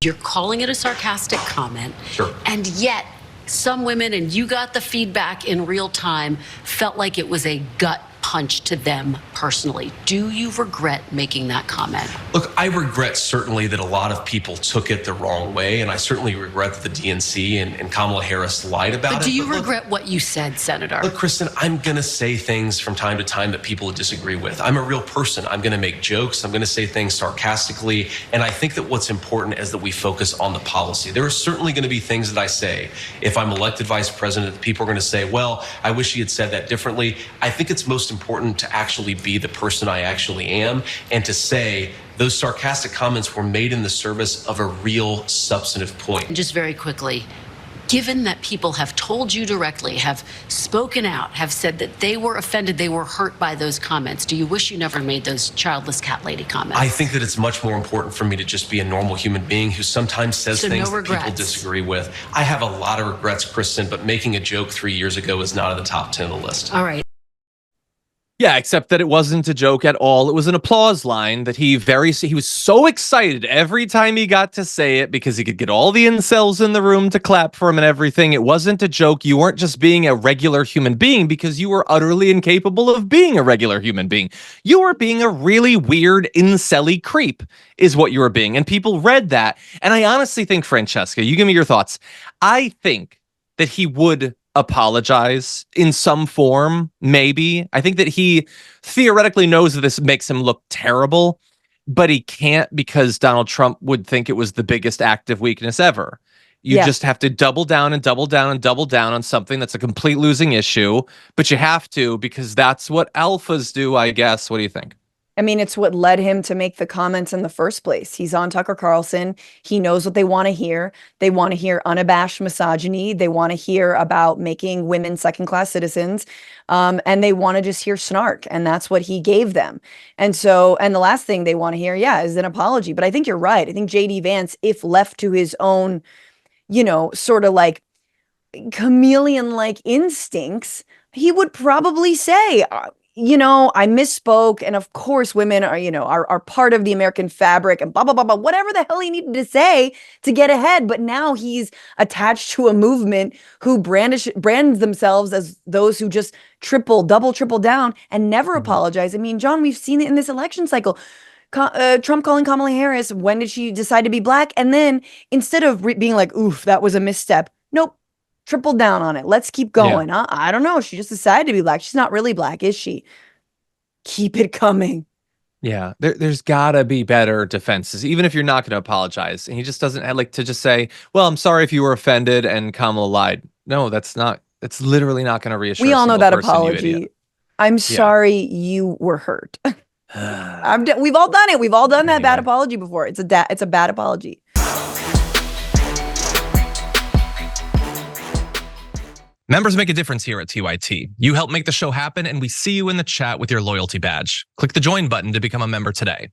You're calling it a sarcastic comment. Sure. And yet, some women, and you got the feedback in real time, felt like it was a gut punch to them personally. Do you regret making that comment? Look, I regret certainly that a lot of people took it the wrong way, and I certainly regret that the DNC and Kamala Harris lied about it. But do you regret what you said, Senator? Look, Kristen, I'm going to say things from time to time that people disagree with. I'm a real person. I'm going to make jokes. I'm going to say things sarcastically, and I think that what's important is that we focus on the policy. There are certainly going to be things that I say. If I'm elected vice president, people are going to say, well, I wish he had said that differently. I think it's most important to actually be the person I actually am and to say those sarcastic comments were made in the service of a real substantive point. Just very quickly, given that people have told you directly, have spoken out, have said that they were offended, they were hurt by those comments, do you wish you never made those childless cat lady comments? I think that it's much more important for me to just be a normal human being who sometimes says things that people disagree with. I have a lot of regrets, Kristen, but making a joke 3 years ago is not at the top 10 of the list. All right. Yeah, except that it wasn't a joke at all. It was an applause line that he was so excited every time he got to say it because he could get all the incels in the room to clap for him and everything. It wasn't a joke. You weren't just being a regular human being because you were utterly incapable of being a regular human being. You were being a really weird incel-y creep is what you were being. And people read that. And I honestly think, Francesca, you give me your thoughts. I think that he would apologize in some form, maybe. I think that he theoretically knows that this makes him look terrible, but he can't because Donald Trump would think it was the biggest act of weakness ever. You just have to double down and double down and double down on something that's a complete losing issue, but you have to because that's what alphas do, I guess. What do you think? I mean, it's what led him to make the comments in the first place. He's on Tucker Carlson. He knows what they want to hear. They want to hear unabashed misogyny. They want to hear about making women second-class citizens. And they want to just hear snark. And that's what he gave them. And so, and the last thing they want to hear, is an apology. But I think you're right. I think J.D. Vance, if left to his own, sort of like chameleon-like instincts, he would probably say, I misspoke. And of course, women are part of the American fabric and blah, blah, blah, blah, whatever the hell he needed to say to get ahead. But now he's attached to a movement who brands themselves as those who just triple down and never apologize. I mean, John, we've seen it in this election cycle. Trump calling Kamala Harris, when did she decide to be black? And then instead of being like, oof, that was a misstep. Nope. Triple down on it. Let's keep going. Huh? I don't know. She just decided to be black. She's not really black, is she? Keep it coming. Yeah, there's gotta be better defenses, even if you're not going to apologize. And he just doesn't like to just say, well, I'm sorry if you were offended and Kamala lied. No, that's literally not going to reassure. We all know that apology. I'm sorry you were hurt. We've all done it. We've all done that bad apology before. It's a bad apology. Members make a difference here at TYT. You help make the show happen, and we see you in the chat with your loyalty badge. Click the join button to become a member today.